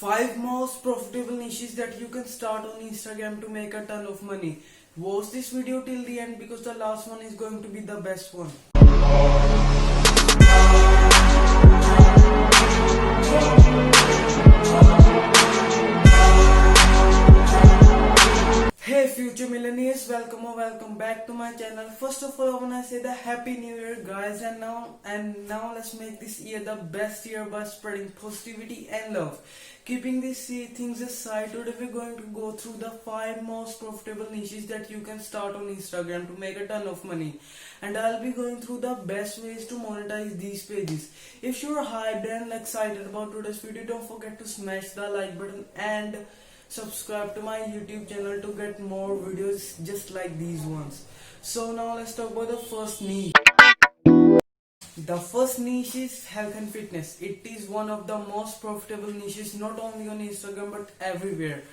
5 most profitable niches that you can start on Instagram to make a ton of money. Watch this video till the end because the last one is going to be the best one. Hey future millennials, welcome back to my channel. First of all, I wanna say the happy new year guys, and now let's make this year the best year by spreading positivity and love. Keeping these things aside, today we're going to go through the 5 most profitable niches that you can start on Instagram to make a ton of money. And I'll be going through the best ways to monetize these pages. If you're hyped and excited about today's video, don't forget to smash the like button and subscribe to my YouTube channel to get more videos just like these ones. So now let's talk about the first niche. The first niche is health and fitness. It is one of the most profitable niches not only on Instagram but everywhere.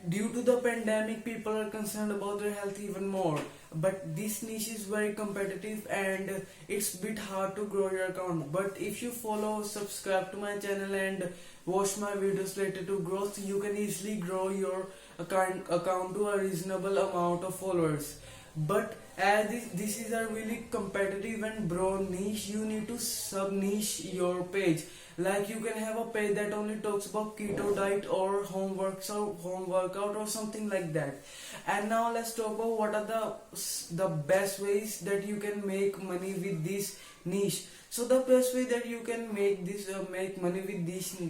Due to the pandemic, people are concerned about their health even more. But this niche is very competitive and it's a bit hard to grow your account. But if you follow, subscribe to my channel and watch my videos related to growth, you can easily grow your account to a reasonable amount of followers. But as this is a really competitive and broad niche, you need to sub niche your page. Like you can have a page that only talks about keto diet or home workout or something like that. And now let's talk about what are the best ways that you can make money with this niche. So the best way that you can make money with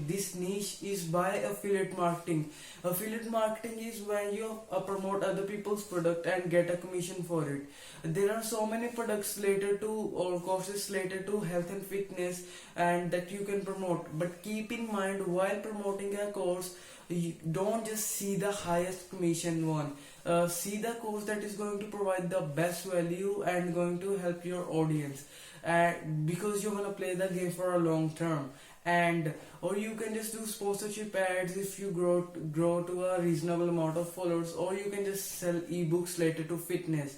this niche is by affiliate marketing. Affiliate marketing is when you promote other people's product and get a commission for it. There are so many products related to or courses related to health and fitness and that you can promote. But keep in mind, while promoting a course, you don't just see the highest commission one. See the course that is going to provide the best value and going to help your audience. Because you're gonna play the game for a long term, or you can just do sponsorship ads if you grow to a reasonable amount of followers, or you can just sell ebooks related to fitness.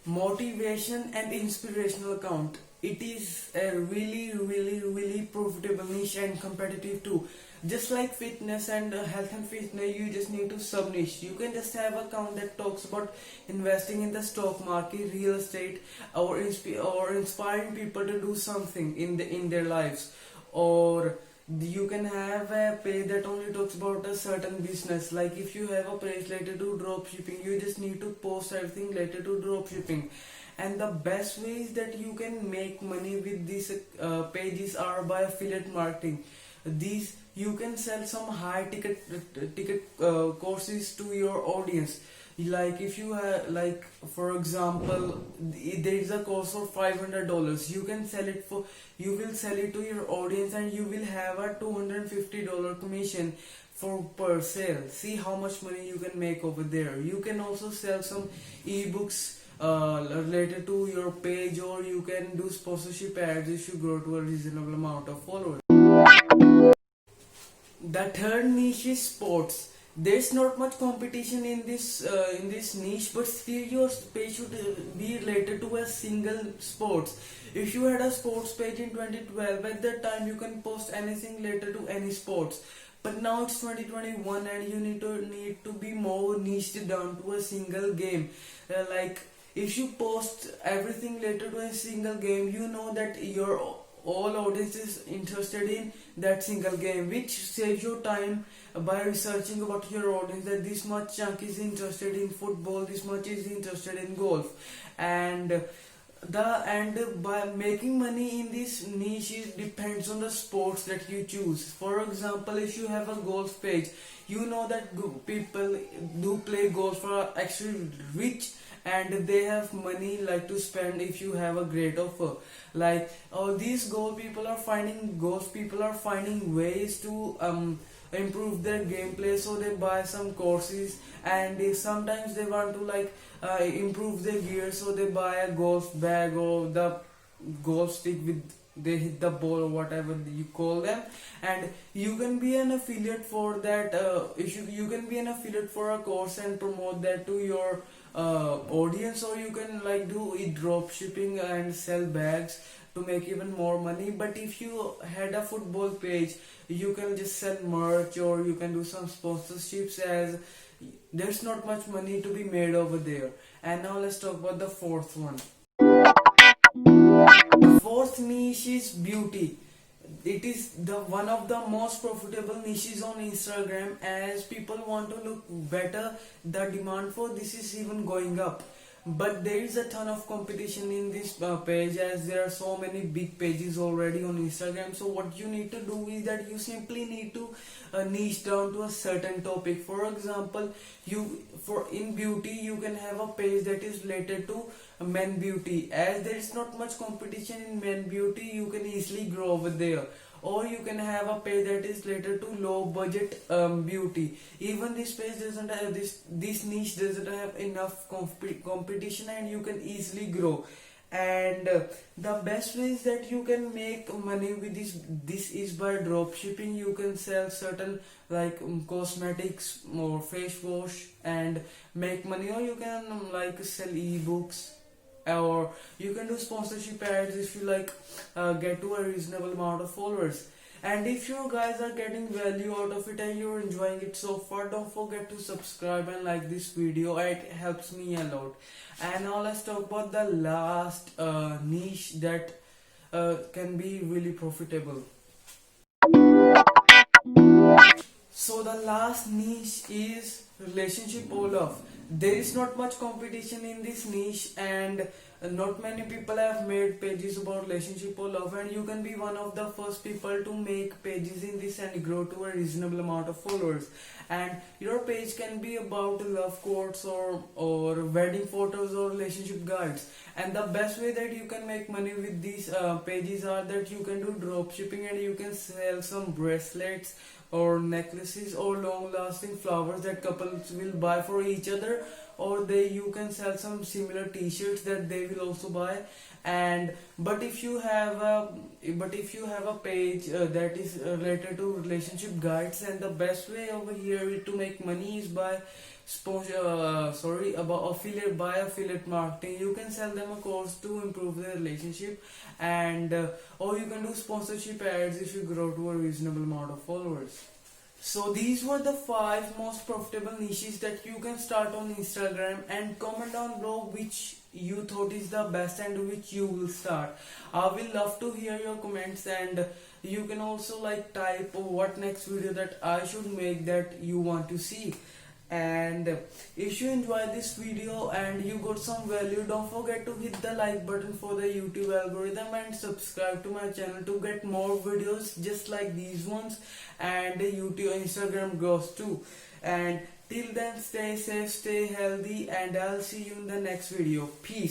Motivation and inspirational account. It is a really profitable niche and competitive too. Just like fitness and health and fitness, you just need to sub niche. You can just have an account that talks about investing in the stock market, real estate, or inspiring people to do something in their lives. Or you can have a page that only talks about a certain business. Like if you have a page related to drop shipping, you just need to post everything related to drop shipping. And the best ways that you can make money with these pages are by affiliate marketing. These you can sell some high ticket courses to your audience. Like if you have, like for example, there is a course for $500. You will sell it to your audience and you will have a $250 commission for per sale. See how much money you can make over there. You can also sell some ebooks related to your page, or you can do sponsorship ads if you grow to a reasonable amount of followers. The third niche is sports. There's not much competition in this niche, but still your page should be related to a single sports. If you had a sports page in 2012, at that time you can post anything related to any sports. But now it's 2021 and you need to be more niched down to a single game. Like if you post everything related to a single game, you know that your all audience is interested in that single game, which saves your time by researching about your audience, that this much chunk is interested in football, this much is interested in golf, and by making money in this niche, it depends on the sports that you choose. For example, if you have a golf page, you know that people do play golf are actually rich and they have money like to spend if you have a great offer. Like these golf people are finding ways to improve their gameplay, so they buy some courses, and sometimes they want to improve their gear, so they buy a golf bag or the golf stick with they hit the ball or whatever you call them. And you can be an affiliate for that. You can be an affiliate for a course and promote that to your audience, or you can do drop shipping and sell bags to make even more money. But if you had a football page, you can just sell merch or you can do some sponsorships, as there's not much money to be made over there. And now let's talk about the fourth one. The fourth niche is beauty. It is the one of the most profitable niches on Instagram, as people want to look better. The demand for this is even going up. But there is a ton of competition in this page, as there are so many big pages already on Instagram. So what you need to do is that you simply need to niche down to a certain topic. For example, in beauty you can have a page that is related to men beauty, as there is not much competition in men beauty. You can easily grow over there. Or you can have a page that is related to low budget beauty. Even this page doesn't have this niche doesn't have enough competition, and you can easily grow. And the best ways that you can make money with this is by drop shipping. You can sell certain like cosmetics or face wash and make money, or you can like sell ebooks, or you can do sponsorship ads if you like get to a reasonable amount of followers. And if you guys are getting value out of it and you're enjoying it so far, don't forget to subscribe and like this video. It helps me a lot. And now let's talk about the last niche that can be really profitable. So the last niche is relationship or love. There is not much competition in this niche, and not many people have made pages about relationship or love, and you can be one of the first people to make pages in this and grow to a reasonable amount of followers. And your page can be about love quotes or wedding photos or relationship guides. And the best way that you can make money with these pages are that you can do drop shipping, and you can sell some bracelets or necklaces or long lasting flowers that couples will buy for each other, or you can sell some similar t-shirts that they will also buy. And but if you have a page that is related to relationship guides, and the best way over here to make money is by affiliate marketing. You can sell them a course to improve their relationship, and or you can do sponsorship ads if you grow to a reasonable amount of followers. So these were the 5 most profitable niches that you can start on Instagram, and comment down below which you thought is the best and which you will start. I will love to hear your comments, and you can also like type what next video that I should make that you want to see. And if you enjoyed this video and you got some value, don't forget to hit the like button for the YouTube algorithm, and subscribe to my channel to get more videos just like these ones, and YouTube Instagram grows too. And till then, stay safe, stay healthy, and I'll see you in the next video. Peace.